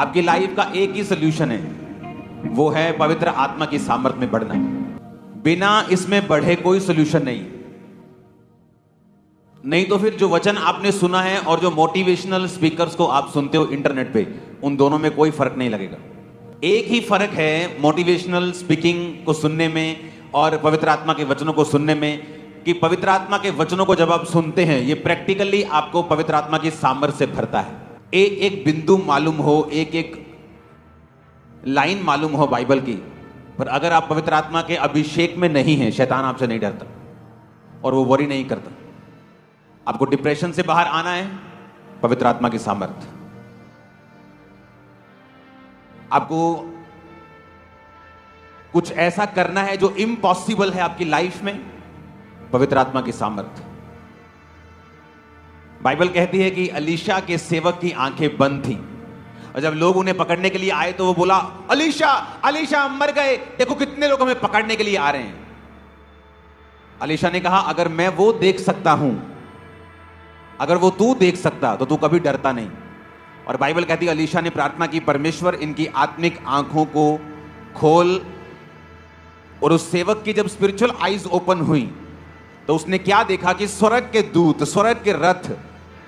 आपकी लाइफ का एक ही सोल्यूशन है, वो है पवित्र आत्मा की सामर्थ में बढ़ना। बिना इसमें बढ़े कोई सोल्यूशन नहीं तो फिर जो वचन आपने सुना है और जो मोटिवेशनल स्पीकर्स को आप सुनते हो इंटरनेट पे, उन दोनों में कोई फर्क नहीं लगेगा। एक ही फर्क है मोटिवेशनल स्पीकिंग को सुनने में और पवित्र आत्मा के वचनों को सुनने में, कि पवित्र आत्मा के वचनों को जब आप सुनते हैं, ये प्रैक्टिकली आपको पवित्र आत्मा की सामर्थ से भरता है। एक एक बिंदु मालूम हो, एक एक लाइन मालूम हो बाइबल की, पर अगर आप पवित्र आत्मा के अभिषेक में नहीं हैं, शैतान आपसे नहीं डरता और वो वरी नहीं करता। आपको डिप्रेशन से बाहर आना है, पवित्र आत्मा की सामर्थ। आपको कुछ ऐसा करना है जो इम्पॉसिबल है आपकी लाइफ में, पवित्र आत्मा की सामर्थ। बाइबल कहती है कि अलीशा के सेवक की आंखें बंद थीं और जब लोग उन्हें पकड़ने के लिए आए तो वो बोला, अलीशा अलीशा मर गए, देखो कितने लोग हमें पकड़ने के लिए आ रहे हैं। अलीशा ने कहा, अगर मैं वो देख सकता हूं, अगर वो तू देख सकता तो तू कभी डरता नहीं। और बाइबल कहती है अलीशा ने प्रार्थना की, परमेश्वर इनकी आत्मिक आंखों को खोल। और उस सेवक की जब स्पिरिचुअल आईज ओपन हुई तो उसने क्या देखा कि स्वर्ग के दूत, स्वर्ग के रथ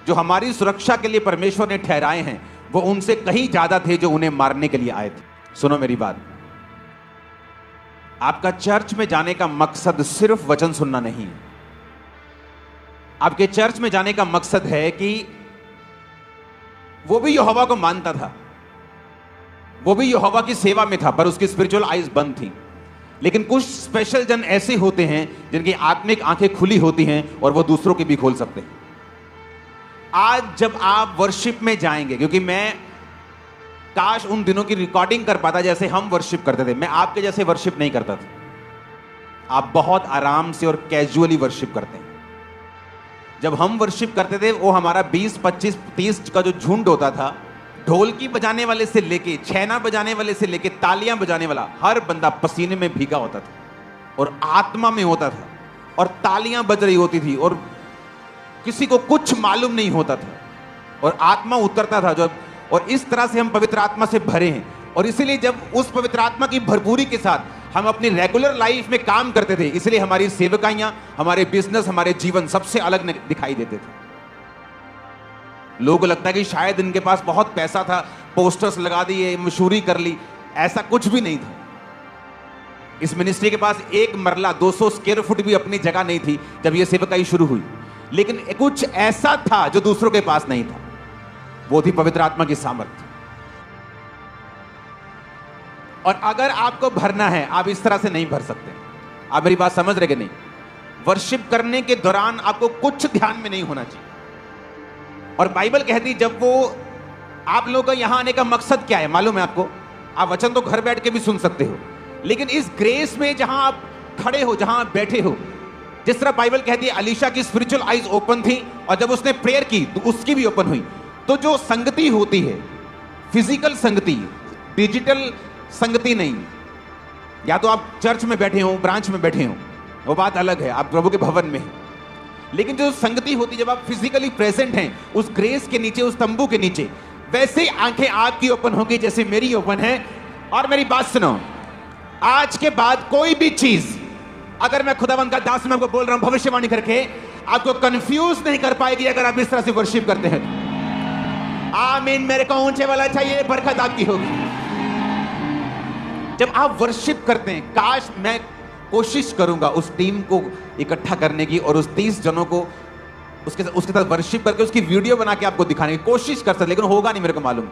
जो हमारी सुरक्षा के लिए परमेश्वर ने ठहराए हैं, वो उनसे कहीं ज्यादा थे जो उन्हें मारने के लिए आए थे। सुनो मेरी बात, आपका चर्च में जाने का मकसद सिर्फ वचन सुनना नहीं है। आपके चर्च में जाने का मकसद है कि वो भी यहोवा को मानता था, वो भी यहोवा की सेवा में था, पर उसकी स्पिरिचुअल आईज बंद थी। लेकिन कुछ स्पेशल जन ऐसे होते हैं जिनकी आत्मिक आंखें खुली होती हैं और वो दूसरों की भी खोल सकते हैं। आज जब आप वर्शिप में जाएंगे, क्योंकि मैं काश उन दिनों की रिकॉर्डिंग कर पाता जैसे हम वर्शिप करते थे। मैं आपके जैसे वर्शिप नहीं करता था। आप बहुत आराम से और कैजुअली वर्शिप करते हैं। जब हम वर्शिप करते थे, वो हमारा 20, 25, 30 का जो झुंड होता था, ढोलकी बजाने वाले से लेके, छैना बजाने वाले से लेके, तालियां बजाने वाला, हर बंदा पसीने में भीगा होता था और आत्मा में होता था और तालियां बज रही होती थी और किसी को कुछ मालूम नहीं होता था और आत्मा उतरता था जब। और इस तरह से हम पवित्र आत्मा से भरे हैं। और इसीलिए जब उस पवित्र आत्मा की भरपूरी के साथ हम अपनी रेगुलर लाइफ में काम करते थे, इसलिए हमारी सेवकाइयां, हमारे बिजनेस, हमारे जीवन सबसे अलग दिखाई देते थे। लोगों को लगता है कि शायद इनके पास बहुत पैसा था, पोस्टर्स लगा दिए, मशहूरी कर ली। ऐसा कुछ भी नहीं था। इस मिनिस्ट्री के पास एक मरला 200 स्क्वायर फुट भी अपनी जगह नहीं थी जब यह सेवकाई शुरू हुई। लेकिन कुछ ऐसा था जो दूसरों के पास नहीं था, वो थी पवित्र आत्मा की सामर्थ। और अगर आपको भरना है, आप इस तरह से नहीं भर सकते। आप मेरी बात समझ रहे कि नहीं? वर्शिप करने के दौरान आपको कुछ ध्यान में नहीं होना चाहिए। और बाइबल कहती, जब वो आप लोगों का यहां आने का मकसद क्या है मालूम है आपको? आप वचन तो घर बैठ के भी सुन सकते हो, लेकिन इस ग्रेस में जहां आप खड़े हो, जहां आप बैठे हो, जिस तरह बाइबल कहती है अलीशा की स्पिरिचुअल आईज ओपन थी और जब उसने प्रेयर की तो उसकी भी ओपन हुई। तो जो संगति होती है, फिजिकल संगति, डिजिटल संगति नहीं। या तो आप चर्च में बैठे हो, ब्रांच में बैठे हो, वो बात अलग है, आप प्रभु के भवन में हैं। लेकिन जो संगति होती, जब आप फिजिकली प्रेजेंट हैं उस ग्रेस के नीचे, उस तंबू के नीचे, वैसे आंखें आपकी ओपन होगी जैसे मेरी ओपन है। और मेरी बात सुनो, आज के बाद कोई भी चीज, अगर मैं खुदावंद का दास मैं आपको बोल रहा हूं भविष्यवाणी करके, आपको कंफ्यूज नहीं कर पाएगी अगर आप इस तरह से वर्शिप करते हैं। आमीन। मेरे को ऊंचे वाला चाहिए, बरकत आपकी होगी जब आप वर्शिप करते हैं। काश मैं कोशिश करूंगा उस टीम को इकट्ठा करने की और उस 30 जनों को उसके साथ वर्शिप करके उसकी वीडियो बना के आपको दिखाने की कोशिश कर सकते, लेकिन होगा नहीं। मेरे को मालूम,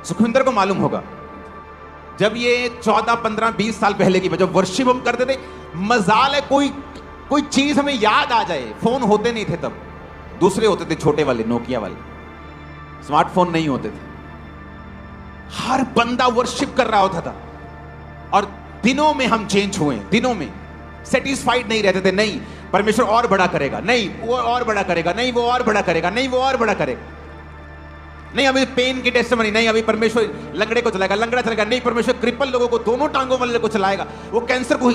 सुखविंदर को मालूम होगा। जब ये 14, 15, 20 साल पहले की, जब वर्शिप हम करते थे, मजाल है कोई चीज हमें याद आ जाए। फोन होते नहीं थे तब, दूसरे होते थे, छोटे वाले, नोकिया वाले, स्मार्टफोन नहीं होते थे। हर बंदा वर्शिप कर रहा होता था और दिनों में हम चेंज हुए। दिनों में सेटिस्फाइड नहीं रहते थे। नहीं, परमेश्वर और बड़ा करेगा, नहीं वो और बड़ा करेगा, नहीं वो और बड़ा करेगा, नहीं वो और बड़ा करेगा, नहीं अभी पेन की टेस्टिमनी, नहीं अभी परमेश्वर लंगड़े को चलाएगा, लंगड़ा चलाएगा, नहीं परमेश्वर क्रिपल लोगों को, दोनों टांगों वाले को चलाएगा, वो कैंसर को।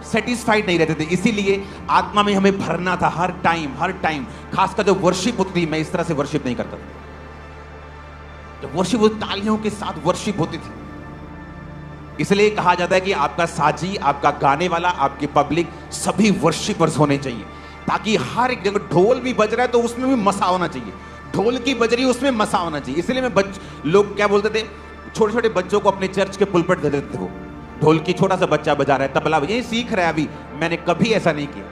सेटिस्फाइड नहीं रहते थे। इसीलिए आत्मा में हमें भरना था हर टाइम। खासकर जब वर्शिप होती थी, मैं इस तरह से वर्शिप नहीं करता था। जब वर्शिप, वो तालियों के साथ वर्शिप होती थी। इसलिए कहा जाता है कि आपका साजी, आपका गाने वाला, आपकी पब्लिक सभी वर्शिपर्स होने चाहिए, ताकि हर एक जगह ढोल भी बज रहा है तो उसमें भी मसा होना चाहिए, ढोल की बज रही है उसमें मसा होना चाहिए। इसलिए लोग क्या बोलते थे, छोटे छोटे बच्चों को अपने चर्च के पुलपट दे देते थे, वो ढोल की छोटा सा बच्चा बजा रहा है, तबला यही सीख रहा है अभी। मैंने कभी ऐसा नहीं किया,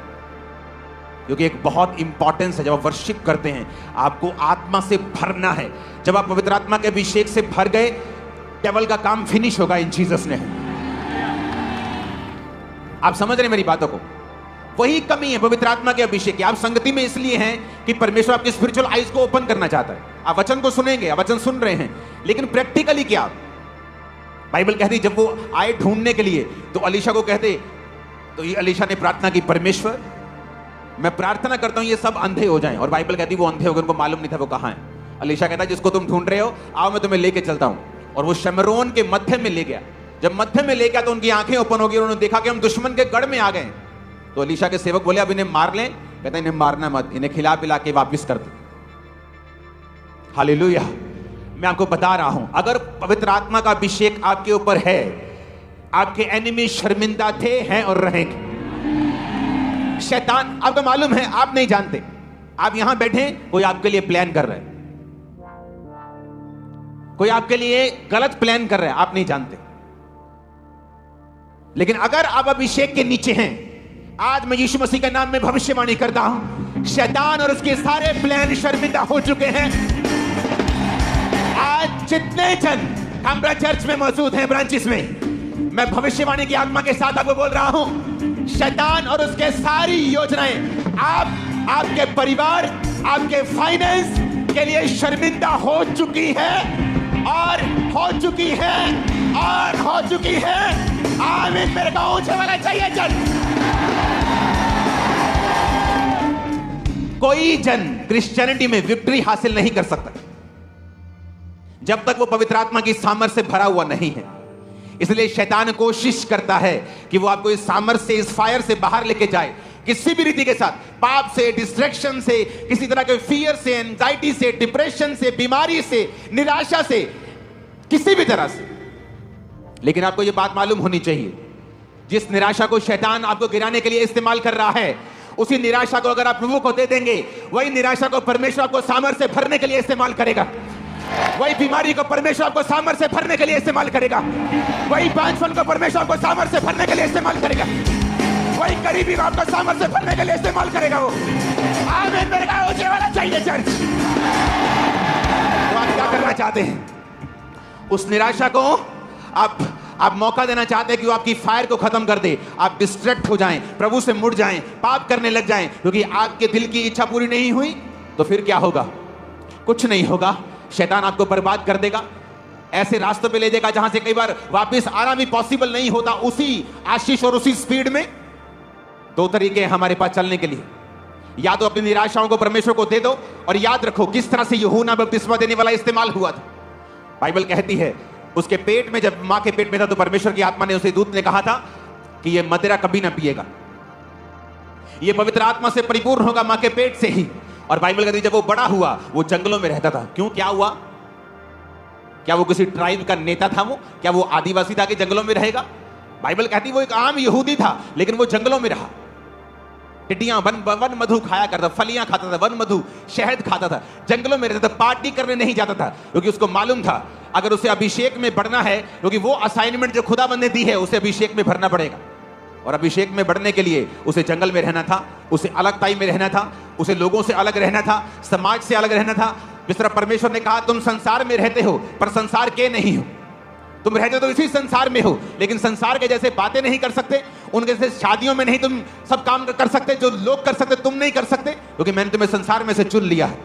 क्योंकि एक बहुत इंपॉर्टेंस है, जब आप वर्शिप करते हैं आपको आत्मा से भरना है। जब आप पवित्र आत्मा के अभिषेक से भर गए, डेविल का काम फिनिश होगा इन जीसस ने। आप समझ रहे मेरी बातों को? वही कमी है पवित्र आत्मा के अभिषेक की। आप संगति में इसलिए हैं कि परमेश्वर आपकी स्पिरिचुअल आईज को ओपन करना चाहता है। आप वचन को सुनेंगे, आप वचन सुन रहे हैं, लेकिन प्रैक्टिकली क्या? बाइबल कहती जब वो आए ढूंढने के लिए तो अलीशा को कहते, तो ये अलीशा ने प्रार्थना की, परमेश्वर मैं प्रार्थना करता हूं ये सब अंधे हो जाएं। और बाइबल कहती वो अंधे हो गए, उनको मालूम नहीं था वो कहां है। अलीशा कहता जिसको तुम ढूंढ रहे हो आओ मैं तुम्हें लेके चलता हूं। और वो शमरोन के मध्य में ले गया। जब मध्य में ले गया तो उनकी आंखें ओपन हो गई, उन्होंने देखा कि हम दुश्मन के गढ़ में आ गए। तो अलीशा के सेवक बोले अब इन्हें मार लें। कहता इन्हें मारना मत, इन्हें खिला पिला के वापिस कर दो। हालेलुया। मैं आपको बता रहा हूं, अगर पवित्र आत्मा का अभिषेक आपके ऊपर है, आपके एनिमी शर्मिंदा थे, हैं और रहेंगे। शैतान, आपको मालूम है, आप नहीं जानते, आप यहां बैठे, कोई आपके लिए प्लान कर रहा है, कोई आपके लिए गलत प्लान कर रहा है, आप नहीं जानते। लेकिन अगर आप अभिषेक के नीचे हैं, आज मैं यीशु मसीह के नाम में भविष्यवाणी करता हूं, शैतान और उसके सारे प्लान शर्मिंदा हो चुके हैं। आज जितने जन हमरा चर्च में मौजूद हैं, ब्रांचेस में, मैं भविष्यवाणी की आत्मा के साथ आपको बोल रहा हूं, शैतान और उसके सारी योजनाएं आपके परिवार, आपके फाइनेंस के लिए शर्मिंदा हो चुकी है और हो चुकी है और हो चुकी है। आमीन। मेरे को ऊंचे वाला चाहिए जन। कोई जन क्रिश्चियनिटी में विक्ट्री हासिल नहीं कर सकता जब तक वो पवित्र आत्मा की सामर्थ से भरा हुआ नहीं है। इसलिए शैतान कोशिश करता है कि वो आपको इस सामर्थ से, इस फायर से बाहर लेके जाए, किसी भी रीति के साथ, पाप से, डिस्ट्रैक्शन से, किसी तरह के फियर से, एंजाइटी से, डिप्रेशन से, बीमारी से, निराशा से, किसी भी तरह से। लेकिन आपको यह बात मालूम होनी चाहिए, जिस निराशा को शैतान आपको गिराने के लिए इस्तेमाल कर रहा है, उसी निराशा को अगर आप प्रभु को दे देंगे, वही निराशा को परमेश्वर आपको सामर्थ से भरने के लिए इस्तेमाल करेगा। वही बीमारी को परमेश्वर आपको सामर्थ से भरने के लिए इस्तेमाल करेगा। वही बांझपन को परमेश्वर आपको सामर्थ से भरने के लिए इस्तेमाल करेगा। वही गरीबी को आपको सामर्थ से भरने के लिए इस्तेमाल करेगा वो। आमीन। मेरे को ऊंचे वाला चाहिए चर्च। तो आप क्या करना चाहते हैं? उस निराशा को आप मौका देना चाहते हैं कि वो आपकी फायर को खत्म कर दे, आप डिस्ट्रैक्ट हो जाएं, प्रभु से मुड़ जाएं, पाप करने लग जाएं, क्योंकि आपके दिल की इच्छा पूरी नहीं हुई तो फिर क्या होगा? कुछ नहीं होगा। शैतान आपको बर्बाद कर देगा, ऐसे रास्तों पे ले जाएगा जहां से कई बार वापस आना भी पॉसिबल नहीं होता। उसी आशीष और उसी स्पीड में। दो तरीके हैं हमारे पास चलने के लिए, या तो अपनी निराशाओं को परमेश्वर को दे दो, और याद रखो किस तरह से यूहन्ना बपतिस्मा देने वाला इस्तेमाल हुआ था। बाइबल कहती है उसके पेट में, जब मां के पेट में था, तो परमेश्वर की आत्मा ने, उसे दूत ने कहा था कि यह मदिरा कभी ना पिएगा, यह पवित्र आत्मा से परिपूर्ण होगा मां के पेट से ही। और बाइबल कहती है जब वो बड़ा हुआ, वो जंगलों में रहता था। क्यों? क्या हुआ? क्या वो किसी ट्राइब का नेता था? वो क्या वो आदिवासी था कि जंगलों में रहेगा? बाइबल कहती वो एक आम यहूदी था, लेकिन वो जंगलों में रहा। टिड्डियां वन मधु खाया करता, फलियां खाता था, वन मधु शहद खाता था, जंगलों में रहता था, पार्टी करने नहीं जाता था, क्योंकि उसको मालूम था अगर उसे अभिषेक में बढ़ना है, क्योंकि वो असाइनमेंट जो खुदाबंद ने दी है उसे अभिषेक में भरना पड़ेगा। और अभिषेक में बढ़ने के लिए उसे जंगल में रहना था, उसे अलगताई में रहना था, उसे लोगों से अलग रहना था, समाज से अलग रहना था। जिस तरह परमेश्वर ने कहा तुम संसार में रहते हो पर संसार के नहीं हो, तुम रहते तो इसी संसार में हो, लेकिन संसार के जैसे बातें नहीं कर सकते, उनके जैसे शादियों में नहीं तुम सब काम कर सकते, जो लोग कर सकते तुम नहीं कर सकते, क्योंकि मैंने तुम्हें संसार में से चुन लिया है।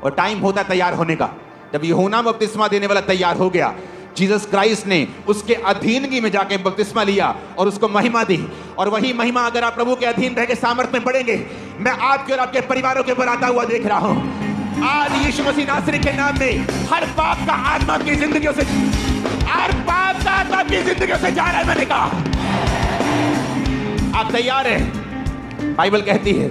और टाइम होता है तैयार होने का। जब यूहन्ना बपतिस्मा देने वाला तैयार हो गया, जीसस क्राइस्ट ने उसके अधीनगी में जाके बपतिस्मा लिया और उसको महिमा दी। और वही महिमा अगर आप प्रभु के अधीन रह के सामर्थ में बढ़ेंगे, मैं आपके और आपके परिवारों के ऊपर आता हुआ देख रहा हूं। आज यीशु मसीह नासरी के नाम में हर पाप का आत्मा आपकी जिंदगियों से, हर पाप का आत्मा आपकी जिंदगियों से जा रहा है। मैंने कहा आप तैयार हैं? बाइबल कहती है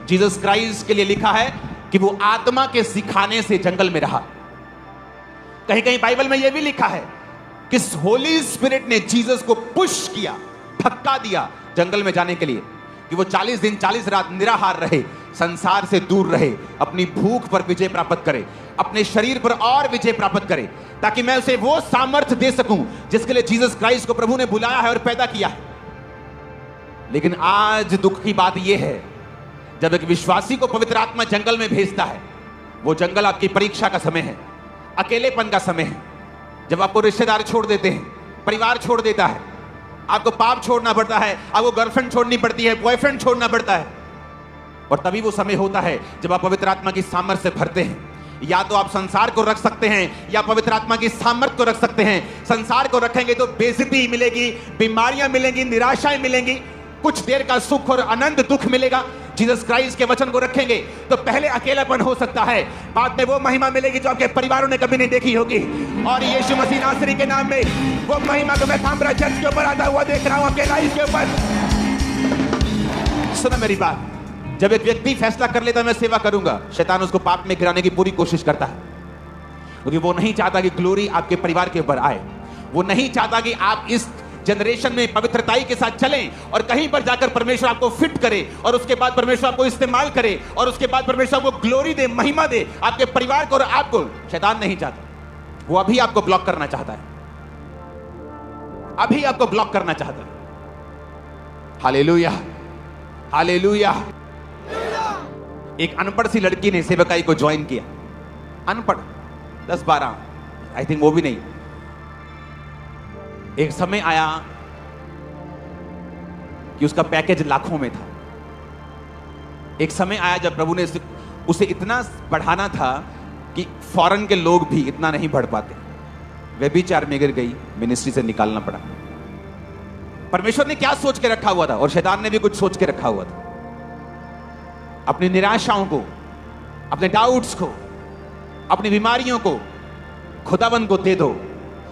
जीसस क्राइस्ट के लिए लिखा है कि वो आत्मा के सिखाने से जंगल में रहा। कहीं कहीं बाइबल में यह भी लिखा है कि होली स्पिरिट ने जीसस को पुश किया, धक्का दिया जंगल में जाने के लिए, कि वो 40 दिन 40 रात निराहार रहे, संसार से दूर रहे, अपनी भूख पर विजय प्राप्त करे, अपने शरीर पर और विजय प्राप्त करे, ताकि मैं उसे वो सामर्थ्य दे सकूं जिसके लिए जीसस क्राइस्ट को प्रभु ने बुलाया है और पैदा किया है। लेकिन आज दुख की बात यह है, जब एक विश्वासी को पवित्र आत्मा जंगल में भेजता है, वो जंगल आपकी परीक्षा का समय है, अकेलेपन का समय है, जब आपको रिश्तेदार छोड़ देते हैं, परिवार छोड़ देता है, आपको पाप छोड़ना पड़ता है, आपको गर्लफ्रेंड छोड़नी पड़ती है, बॉयफ्रेंड छोड़ना पड़ता है। और तभी वो समय होता है जब आप पवित्र आत्मा की सामर्थ्य से भरते हैं। या तो आप संसार को रख सकते हैं या पवित्र आत्मा की सामर्थ्य को रख सकते हैं। संसार को रखेंगे तो बेइज्जती मिलेगी, बीमारियां मिलेंगी, निराशाएं मिलेंगी, कुछ देर का सुख और अनंत दुख मिलेगा। जीसस क्राइस्ट के वचन को रखेंगे तो पहले अकेलापन हो सकता है, बाद में वो महिमा मिलेगी जो आपके परिवारों ने कभी नहीं देखी होगी। और यीशु मसीह नासरी के नाम में वो महिमा को मैं कामरा चर्च के ऊपर आता हुआ देख रहा हूं, आपके लाइफ के ऊपर। सुनो मेरी बात, जब एक व्यक्ति फैसला कर लेता है मैं सेवा करूंगा, शैतान उसको पाप में गिराने की पूरी कोशिश करता है, क्योंकि वो नहीं चाहता कि ग्लोरी आपके परिवार के ऊपर आए। वो नहीं चाहता कि आप इस जनरेशन में पवित्रताई के साथ चलें और कहीं पर जाकर परमेश्वर आपको फिट करे और उसके बाद परमेश्वर आपको इस्तेमाल करे और उसके बाद परमेश्वर आपको ग्लोरी दे, महिमा दे आपके परिवार को और आपको। शैतान नहीं चाहता, वो अभी आपको ब्लॉक करना चाहता है, अभी आपको ब्लॉक करना चाहता है। Hallelujah, hallelujah. एक अनपढ़ सी लड़की ने सेवकाई को ज्वाइन किया, अनपढ़ 10-12, आई थिंक वो भी नहीं। एक समय आया कि उसका पैकेज लाखों में था। एक समय आया जब प्रभु ने उसे इतना बढ़ाना था कि फॉरेन के लोग भी इतना नहीं बढ़ पाते। व्यभिचार में गिर गई, मिनिस्ट्री से निकालना पड़ा। परमेश्वर ने क्या सोच के रखा हुआ था और शैतान ने भी कुछ सोच के रखा हुआ था। अपनी निराशाओं को, अपने डाउट्स को, अपनी बीमारियों को खुदावंद को दे दो,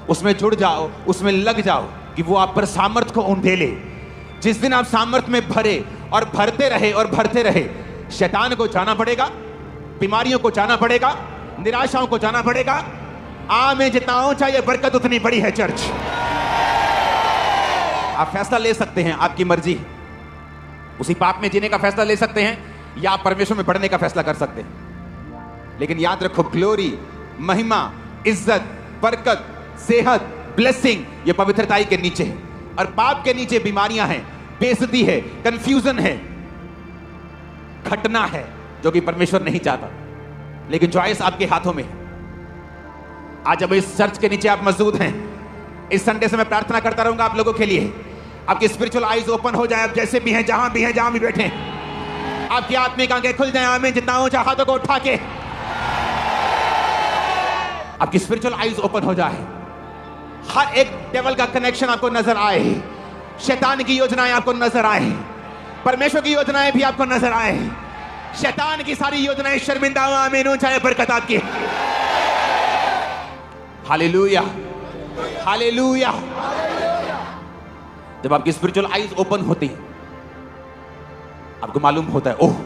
उसमें जुड़ जाओ, उसमें लग जाओ कि वो आप पर सामर्थ को उंडेले। जिस दिन आप सामर्थ में भरे और भरते रहे और भरते रहे, शैतान को जाना पड़ेगा, बीमारियों को जाना पड़ेगा, निराशाओं को जाना पड़ेगा। में जितना ऊंचा ये बरकत उतनी बड़ी है चर्च। आप फैसला ले सकते हैं, आपकी मर्जी। उसी पाप में जीने का फैसला ले सकते हैं या आप परमेश्वर में बढ़ने का फैसला कर सकते हैं। लेकिन याद रखो, ग्लोरी, महिमा, इज्जत, बरकत, सेहत, ब्लेसिंग ये पवित्रताई के नीचे है। और पाप के नीचे बीमारियां हैं, बेइज्जती है, कंफ्यूजन है, घटना है, जो कि परमेश्वर नहीं चाहता। लेकिन चॉइस आपके हाथों में है। आज जब इस चर्च के नीचे आप मौजूद हैं, इस संडे से मैं प्रार्थना करता रहूंगा आप लोगों के लिए, आपकी स्पिरिचुअल आईज ओपन हो जाए। आप जैसे भी हैं, जहां भी हैं, जहां भी बैठे हैं, आपकी आत्मिक आंखें खुल जाए। आमीन। जितना ऊंचा हाथों को उठा के आपकी स्पिरिचुअल आईज ओपन हो जाए। हर एक डेविल का कनेक्शन आपको नजर आए, शैतान की योजनाएं आपको नजर आए, परमेश्वर की योजनाएं भी आपको नजर आए। शैतान की सारी योजनाएं शर्मिंदा हो। आमीन। ऊंचाई बरकत आपकी। Hallelujah, hallelujah. जब आपकी स्पिरिचुअल आईज ओपन होती है, आपको मालूम होता है, ओह,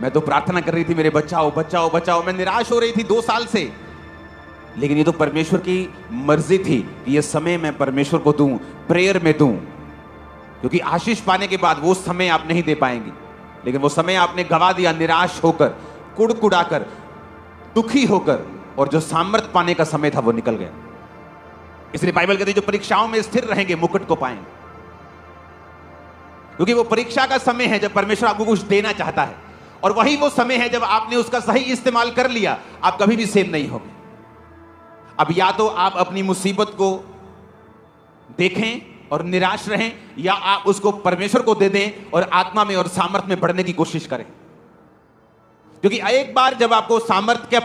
मैं तो प्रार्थना कर रही थी मेरे बचाओ बचाओ बचाओ, मैं निराश हो रही थी 2 साल से, लेकिन ये तो परमेश्वर की मर्जी थी कि ये समय मैं परमेश्वर को दूं, प्रेयर में दूं। क्योंकि आशीष पाने के बाद वो समय आप नहीं दे पाएंगे, लेकिन वो समय आपने गवा दिया निराश होकर, कुड़कुड़ाकर, दुखी होकर, और जो सामर्थ पाने का समय था वो निकल गया। इसलिए बाइबल कहती है जो परीक्षाओं में स्थिर रहेंगे मुकुट को पाएंगे। क्योंकि वो परीक्षा का समय है जब परमेश्वर आपको कुछ देना चाहता है, और वही वो समय है जब आपने उसका सही इस्तेमाल कर लिया, आप कभी भी सेम नहीं होंगे। अब या तो आप अपनी मुसीबत को देखें और निराश रहें, या आप उसको परमेश्वर को दे दें और आत्मा में और सामर्थ में बढ़ने की कोशिश करें। क्योंकि एक बार जब आपको सामर्थ का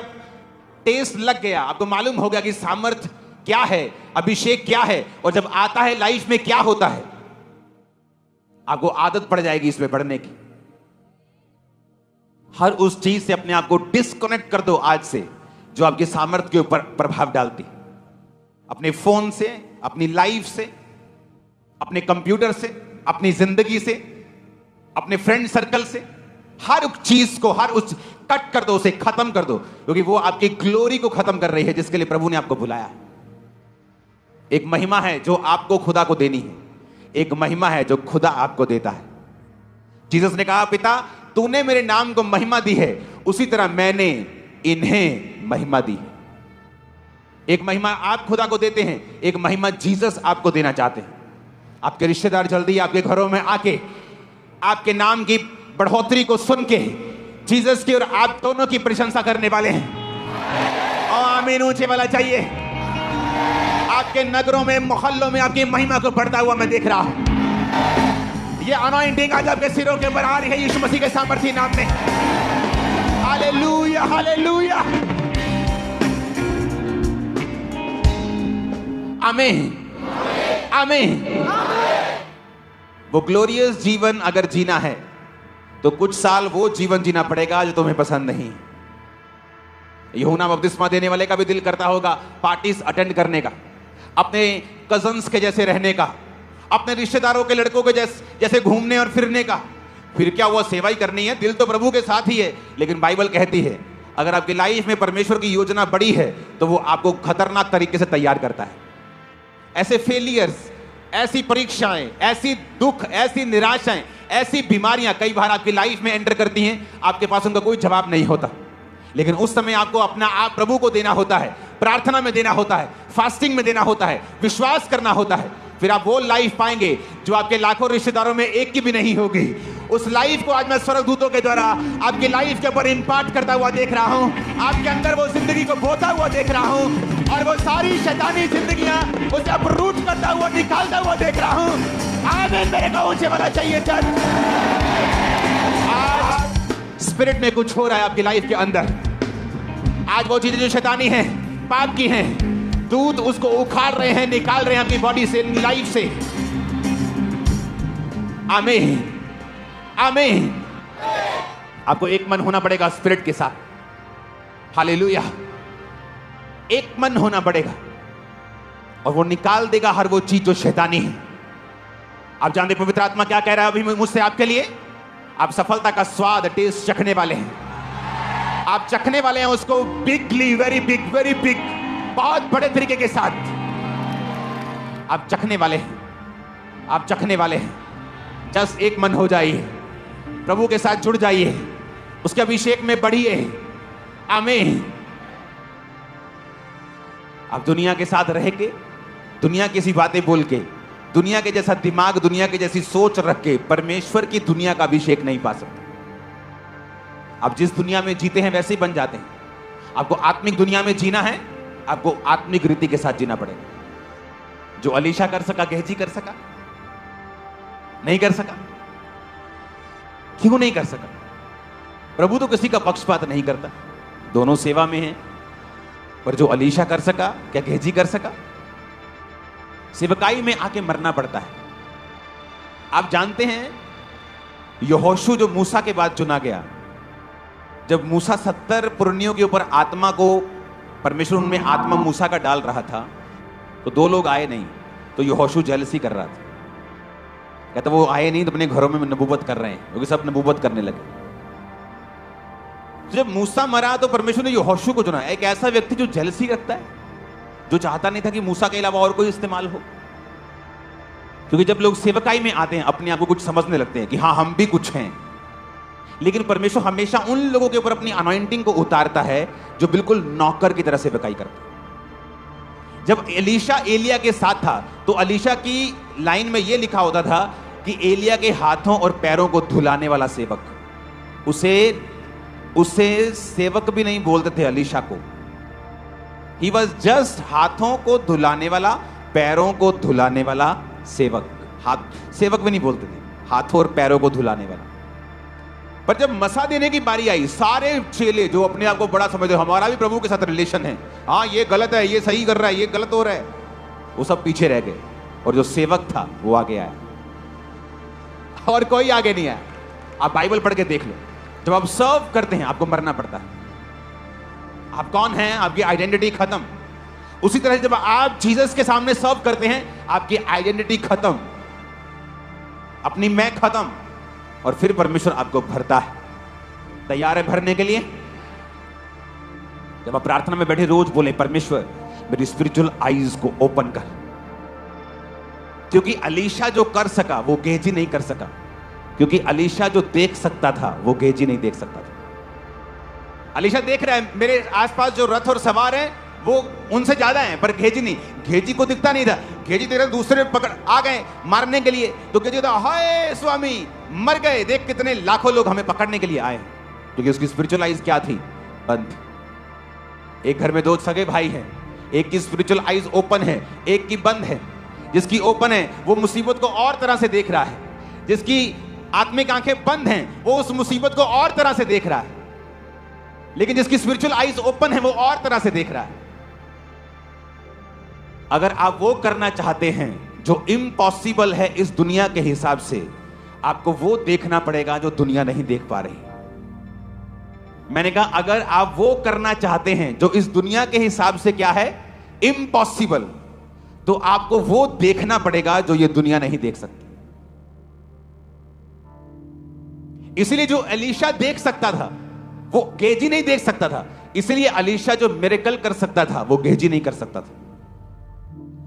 टेस्ट लग गया, आपको मालूम हो गया कि सामर्थ क्या है, अभिषेक क्या है, और जब आता है लाइफ में क्या होता है, आपको आदत पड़ जाएगी इसमें बढ़ने की। हर उस चीज से अपने आप को डिस्कनेक्ट कर दो आज से जो आपके सामर्थ्य के ऊपर प्रभाव डालती। अपने फोन से, अपनी लाइफ से, अपने कंप्यूटर से, अपनी जिंदगी से, अपने फ्रेंड सर्कल से, हर चीज को, हर उस कट कर दो, उसे खत्म कर दो, क्योंकि वो आपकी ग्लोरी को खत्म कर रही है जिसके लिए प्रभु ने आपको बुलाया। एक महिमा है जो आपको खुदा को देनी है, एक महिमा है जो खुदा आपको देता है। जीसस ने कहा, पिता तूने मेरे नाम को महिमा दी है, उसी तरह मैंने इन्हें महिमा दी है। एक महिमा आप खुदा को देते हैं, एक महिमा जीसस आपको देना चाहते हैं। आपके रिश्तेदार जल्दी आपके घरों में आके आपके नाम की बढ़ोतरी को सुन के जीसस की और आप दोनों की प्रशंसा करने वाले हैं। और आमीन ऊंचे वाला चाहिए। आपके नगरों में, मोहल्लों में आपकी महिमा को बढ़ता हुआ मैं देख रहा हूं। ये अनॉइंटिंग आज आपके सिरों के ऊपर आ रही है यीशु मसीह के सामर्थी नाम में। हालेलुया, हालेलुया, आमीन, आमीन। वो ग्लोरियस जीवन अगर जीना है तो कुछ साल वो जीवन जीना पड़ेगा जो तुम्हें पसंद नहीं। यूहन्ना बपतिस्मा देने वाले का भी दिल करता होगा पार्टीज अटेंड करने का, अपने कजन्स के जैसे रहने का, अपने रिश्तेदारों के लड़कों के जैसे घूमने और फिरने का। फिर क्या वो सेवा ही करनी है? दिल तो प्रभु के साथ ही है, लेकिन बाइबल कहती है अगर आपकी लाइफ में परमेश्वर की योजना बड़ी है तो वो आपको खतरनाक तरीके से तैयार करता है। ऐसे फेलियर्स, ऐसी परीक्षाएं, ऐसी दुख, ऐसी निराशाएं, ऐसी बीमारियां कई बार आपकी लाइफ में एंटर करती हैं, आपके पास उनका कोई जवाब नहीं होता। लेकिन उस समय आपको अपना आप प्रभु को देना होता है, प्रार्थना में देना होता है, फास्टिंग में देना होता है, विश्वास करना होता है। फिर आप वो लाइफ पाएंगे जो आपके लाखों रिश्तेदारों में एक की भी नहीं होगी। उस लाइफ को आज मैं स्वर्गदूतों के द्वारा आपकी लाइफ के ऊपर इम्पार्ट करता हुआ देख रहा हूं। आपके अंदर वो जिंदगी को बोता हुआ देख रहा हूं, और वो सारी शैतानी जिंदगियां उसे अपरूट करता हुआ, निकालता हुआ देख रहा हूं। आमीन। मेरे को ऊंचे वाला चाहिए चर्च। आज स्पिरिट में कुछ हो रहा है आपकी लाइफ के अंदर। आज वो चीजें जो शैतानी हैं, पाप की हैं, दूत उसको उखाड़ रहे हैं, निकाल रहे हैं आपकी बॉडी से, लाइफ से। आमीन, आमीन। आपको एक मन होना पड़ेगा स्पिरिट के साथ। हालेलुया। एक मन होना पड़ेगा और वो निकाल देगा हर वो चीज जो शैतानी है। आप जानते पवित्र आत्मा क्या कह रहा है अभी मुझसे आपके लिए? आप सफलता का स्वाद, टेस्ट चखने वाले हैं। आप चखने वाले हैं उसको बिगली, वेरी बिग, वेरी बिग, बहुत बड़े तरीके के साथ आप चखने वाले हैं। आप चखने वाले हैं। जस्ट एक मन हो जाइए, प्रभु के साथ जुड़ जाइए, उसके अभिषेक में बढ़िए। आमीन। आप दुनिया के साथ रह के, दुनिया की सी बातें बोल के, दुनिया के जैसा दिमाग, दुनिया की जैसी सोच रख के परमेश्वर की दुनिया का अभिषेक नहीं पा सकते। आप जिस दुनिया में जीते हैं वैसे ही बन जाते हैं। आपको आत्मिक दुनिया में जीना है, आपको आत्मिक रीति के साथ जीना पड़ेगा। जो अलीशा कर सका, गेहजी कर सका? नहीं कर सका। क्यों नहीं कर सका? प्रभु तो किसी का पक्षपात नहीं करता, दोनों सेवा में हैं। पर जो अलीशा कर सका, क्या गेहजी कर सका? सेवकाई में आके मरना पड़ता है। आप जानते हैं यहोशू जो मूसा के बाद चुना गया, जब मूसा 70 पुरनियों के ऊपर आत्मा को, परमेश्वर उनमें आत्मा मूसा का डाल रहा था, तो 2 लोग आए नहीं, तो यहोशू जेलसी कर रहा था। कहता वो आए नहीं तो अपने घरों में नबूवत कर रहे हैं, क्योंकि सब नबूवत करने लगे। तो जब मूसा मरा तो परमेश्वर ने यहोशू को चुना, एक ऐसा व्यक्ति जो जेलसी रखता है, जो चाहता नहीं था कि मूसा के अलावा और कोई इस्तेमाल हो। क्योंकि जब लोग सेवकाई में आते हैं अपने आप को कुछ समझने लगते हैं कि हाँ हम भी कुछ हैं, लेकिन परमेश्वर हमेशा उन लोगों के ऊपर अपनी अनॉइंटिंग को उतारता है जो बिल्कुल नौकर की तरह सेवकाई करते हैं। जब एलीशा एलिया के साथ था तो एलीशा की लाइन में यह लिखा होता था कि एलिया के हाथों और पैरों को धुलाने वाला सेवक। उसे सेवक भी नहीं बोलते थे एलीशा को। ही वॉज जस्ट हाथों को धुलाने वाला, पैरों को धुलाने वाला सेवक। हाथ सेवक भी नहीं बोलते थे, हाथों और पैरों को धुलाने वाला। पर जब मसा देने की बारी आई, सारे चेले जो अपने आप को बड़ा समझते, हमारा भी प्रभु के साथ रिलेशन है, हाँ ये गलत है, ये सही कर रहा है, ये गलत हो रहा है, वो सब पीछे रह गए। और जो सेवक था वो आगे आया, और कोई आगे नहीं आया। आप बाइबल पढ़ के देख लो, जब आप सर्व करते हैं आपको मरना पड़ता है। आप कौन हैं, आपकी आइडेंटिटी खत्म। उसी तरह जब आप जीसस के सामने सर्व करते हैं, आपकी आइडेंटिटी खत्म, अपनी मैं खत्म, और फिर परमेश्वर आपको भरता है। तैयार है भरने के लिए? जब आप प्रार्थना में बैठे रोज बोले, परमेश्वर मेरी स्पिरिचुअल आईज को ओपन कर। क्योंकि अलीशा जो कर सका वो गेहजी नहीं कर सका, क्योंकि अलीशा जो देख सकता था वो गेहजी नहीं देख सकता था। अलीशा देख रहा है मेरे आसपास जो रथ और सवार हैं वो उनसे ज्यादा हैं, पर गेहजी नहीं। गेहजी को दिखता नहीं था। गेहजी तेरे दूसरे पकड़ आ गए मारने के लिए, तो गेहजी था, हाय स्वामी मर गए, देख कितने लाखों लोग हमें पकड़ने के लिए आए। क्योंकि उसकी स्पिरिचुअल आईज क्या थी? बंद। एक घर में दो सगे भाई हैं, एक की स्पिरिचुअल आईज ओपन है, एक की बंद है। जिसकी ओपन है वो मुसीबत को और तरह से देख रहा है, जिसकी आत्मिक आंखें बंद हैं वो उस मुसीबत को और तरह से देख रहा है, लेकिन जिसकी स्पिरिचुअल आईज ओपन है वो और तरह से देख रहा है। अगर आप वो करना चाहते हैं जो इम्पॉसिबल है इस दुनिया के हिसाब से, आपको वो देखना पड़ेगा जो दुनिया नहीं देख पा रही। मैंने कहा अगर आप वो करना चाहते हैं जो इस दुनिया के हिसाब से क्या है, इम्पॉसिबल, तो आपको वो देखना पड़ेगा जो ये दुनिया नहीं देख सकती। इसलिए जो एलीशा देख सकता था वो गेहजी नहीं देख सकता था। इसलिए एलीशा जो मिरेकल कर सकता था वो गेहजी नहीं कर सकता था।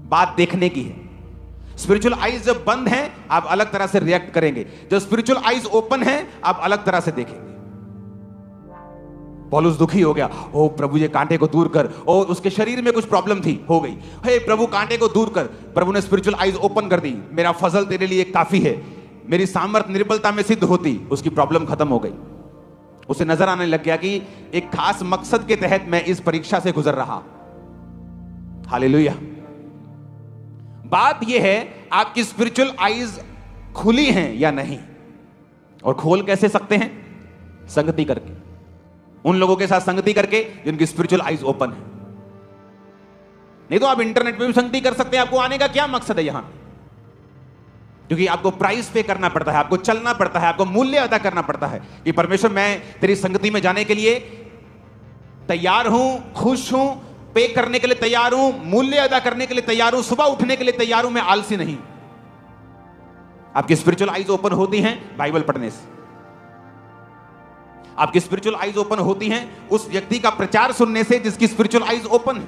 बात देखने की है। स्पिरिचुअल आईज जब बंद हैं आप अलग तरह से रिएक्ट करेंगे, जब स्पिरिचुअल आईज ओपन हैं आप अलग तरह से देखेंगे। पौलुस दुखी हो गया, ओ प्रभु ये कांटे को दूर कर। और उसके शरीर में कुछ प्रॉब्लम थी, हो गई। हे प्रभु कांटे को दूर कर। प्रभु ने स्पिरिचुअल आईज ओपन कर दी। मेरा फजल तेरे लिए काफी है, मेरी सामर्थ्य निर्बलता में सिद्ध होती। उसकी प्रॉब्लम खत्म हो गई। उसे नजर आने लग गया कि एक खास मकसद के तहत मैं इस परीक्षा से गुजर रहा। हालेलुया। बात यह है आपकी स्पिरिचुअल आईज खुली हैं या नहीं, और खोल कैसे सकते हैं? संगति करके, उन लोगों के साथ संगति करके जिनकी स्पिरिचुअल आईज ओपन है। नहीं तो आप इंटरनेट पे भी संगति कर सकते हैं। आपको आने का क्या मकसद है यहां? क्योंकि आपको प्राइस पे करना पड़ता है, आपको चलना पड़ता है, आपको मूल्य अदा करना पड़ता है कि परमेश्वर मैं तेरी संगति में जाने के लिए तैयार हूं, खुश हूं, पे करने के लिए तैयार हूं, मूल्य अदा करने के लिए तैयार हूं, सुबह उठने के लिए तैयार हूं, मैं आलसी नहीं। आपकी स्पिरिचुअल आईज ओपन होती हैं बाइबल पढ़ने से। आपकी स्पिरिचुअल आईज ओपन होती हैं उस व्यक्ति का प्रचार सुनने से जिसकी स्पिरिचुअल आईज ओपन है,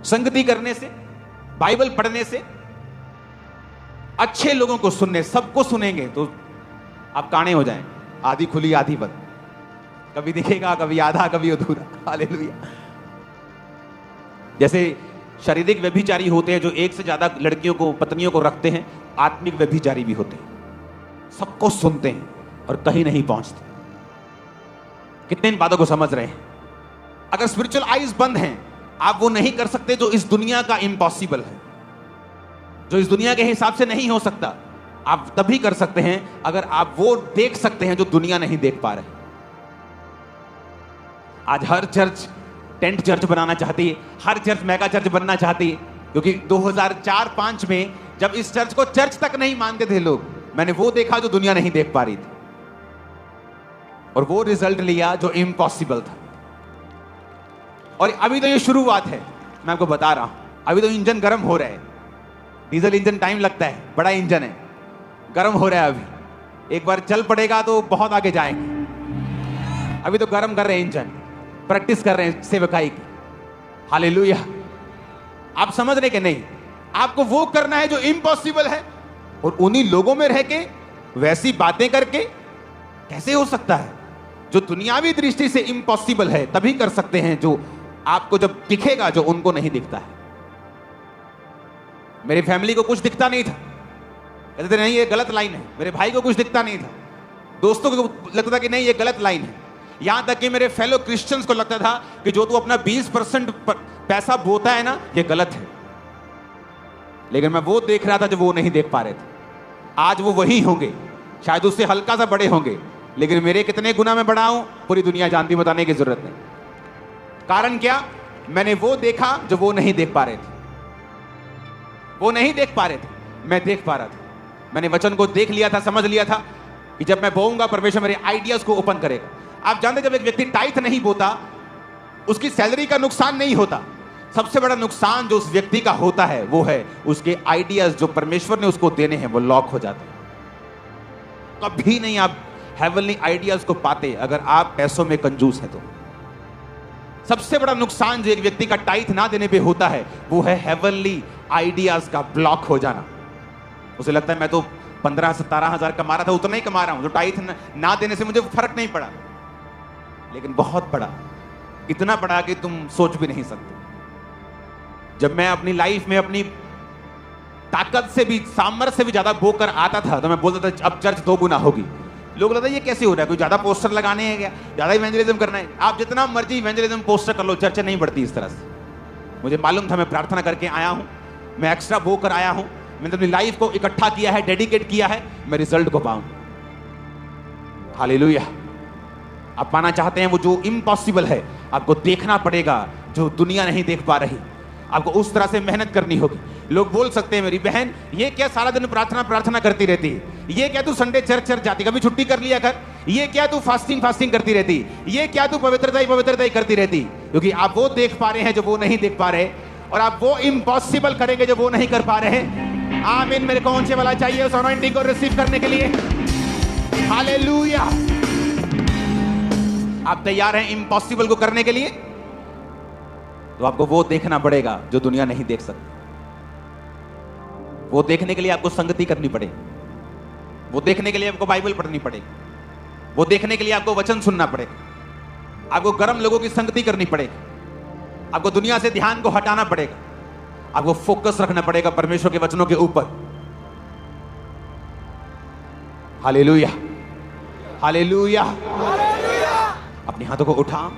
संगति करने से, बाइबल पढ़ने से, अच्छे लोगों को सुनने। सबको सुनेंगे तो आप काणे हो जाएं, आधी खुली आधी बंद, कभी दिखेगा कभी आधा कभी अधूरा। हालेलुया। जैसे शारीरिक व्यभिचारी होते हैं जो एक से ज्यादा लड़कियों को, पत्नियों को रखते हैं, आत्मिक व्यभिचारी भी होते हैं। सबको सुनते हैं और कहीं नहीं पहुंचते। कितने इन बातों को समझ रहे हैं? अगर स्पिरिचुअल आईज बंद हैं आप वो नहीं कर सकते जो इस दुनिया का इम्पॉसिबल है, जो इस दुनिया के हिसाब से नहीं हो सकता। आप तभी कर सकते हैं अगर आप वो देख सकते हैं जो दुनिया नहीं देख पा रहे। आज हर चर्च टेंट चर्च बनाना चाहती है, हर चर्च मेगा चर्च बनना चाहती है, क्योंकि 2004-5 में जब इस चर्च को चर्च तक नहीं मानते थे लोग, मैंने वो देखा जो दुनिया नहीं देख पा रही थी, और वो रिजल्ट लिया जो इम्पॉसिबल था। और अभी तो ये शुरुआत है, मैं आपको बता रहा हूं। अभी तो इंजन गर्म हो रहा है। डीजल इंजन टाइम लगता है, बड़ा इंजन है, गर्म हो रहा है। अभी एक बार चल पड़ेगा तो बहुत आगे जाएंगे। अभी तो गर्म कर रहे हैं इंजन, प्रैक्टिस कर रहे हैं सेवकाई की। हालेलुया। आप समझ रहे कि नहीं? आपको वो करना है जो इम्पॉसिबल है, और उन्हीं लोगों में रह के वैसी बातें करके कैसे हो सकता है? जो दुनियावी दृष्टि से इम्पॉसिबल है तभी कर सकते हैं जो आपको जब दिखेगा, जो उनको नहीं दिखता है। मेरी फैमिली को कुछ दिखता नहीं था, कहते थे नहीं ये गलत लाइन है। मेरे भाई को कुछ दिखता नहीं था, दोस्तों को लगता था कि नहीं ये गलत लाइन है। यहां तक कि मेरे फेलो क्रिश्चियंस को लगता था कि जो तू अपना 20% पैसा बोता है ना, ये गलत है। लेकिन मैं वो देख रहा था जो वो नहीं देख पा रहे थे। आज वो वही होंगे, शायद उससे हल्का सा बड़े होंगे, लेकिन मेरे कितने गुना में बड़ा हूं पूरी दुनिया जानती, बताने की जरूरत नहीं। कारण क्या? मैंने वो देखा जो वो नहीं देख पा रहे थे। वो नहीं देख पा रहे थे, मैं देख पा रहा था। मैंने वचन को देख लिया था, समझ लिया था कि जब मैं बोऊंगा परमेश्वर मेरे आइडियाज को ओपन करेगा। आप जानते जब एक व्यक्ति टाइथ नहीं बोता, उसकी सैलरी का नुकसान नहीं होता। सबसे बड़ा नुकसान जो उस व्यक्ति का होता है वो है उसके आइडियाज जो परमेश्वर ने उसको देने हैं वो लॉक हो जाते हैं। कभी नहीं आप हेवनली आइडियाज को पाते अगर आप पैसों में कंजूस है तो। सबसे बड़ा नुकसान जो एक व्यक्ति का टाइथ ना देने पे होता है वो है हेवनली आइडियाज का ब्लॉक हो जाना। उसे लगता है मैं तो 15-17 हजार कमा रहा था, उतना ही कमा रहा हूं, तो टाइथ ना देने से मुझे फर्क नहीं पड़ा। लेकिन बहुत बड़ा, इतना बड़ा कि तुम सोच भी नहीं सकते। जब मैं अपनी लाइफ में अपनी ताकत से भी, सामर्थ्य से भी ज्यादा बोकर आता था तो मैं बोलता था अब चर्च 2 गुना होगी। लोग लगता है ये कैसे हो रहा है, कोई ज्यादा पोस्टर लगाने हैं क्या, ज्यादा इवेंजलिज्म करना है। आप जितना मर्जी इवेंजलिज्म पोस्टर कर लो, चर्चा नहीं बढ़ती इस तरह से। मुझे मालूम था मैं प्रार्थना करके आया हूं, मैं एक्स्ट्रा बोकर आया हूं, मैंने अपनी लाइफ को इकट्ठा किया है, डेडिकेट किया है, मैं रिजल्ट को पाऊं। हालेलुया। आप पाना चाहते हैं वो जो इम्पॉसिबल है, आपको देखना पड़ेगा जो दुनिया नहीं देख पा रही। आपको उस तरह से मेहनत करनी होगी। लोग बोल सकते हैं मेरी बहन ये क्या सारा दिन प्रार्थना प्रार्थना करती रहती है, ये क्या तू संडे चर्च जाती, कभी छुट्टी कर लिया कर, ये क्या तू फास्टिंग करती रहती, ये क्या तू पवित्रता ही करती रहती। क्योंकि आप वो देख पा रहे हैं जो वो नहीं देख पा रहे, और आप वो इम्पॉसिबल करेंगे जो वो नहीं कर पा रहे। आमीन। मेरे कौन से वाला चाहिए उस अनॉइंटिंग को रिसीव करने के लिए? हालेलुया। आप तैयार हैं इम्पॉसिबल को करने के लिए? तो आपको वो देखना पड़ेगा जो दुनिया नहीं देख सकती। वो देखने के लिए आपको संगति करनी पड़ेगी, वो देखने के लिए आपको बाइबल पढ़नी पड़ेगी, वो देखने के लिए आपको वचन सुनना पड़ेगा, आपको गर्म लोगों की संगति करनी पड़ेगी, आपको दुनिया से ध्यान को हटाना पड़ेगा, आपको फोकस रखना पड़ेगा परमेश्वर के वचनों के ऊपर। Hallelujah, hallelujah. अपने हाथों को उठा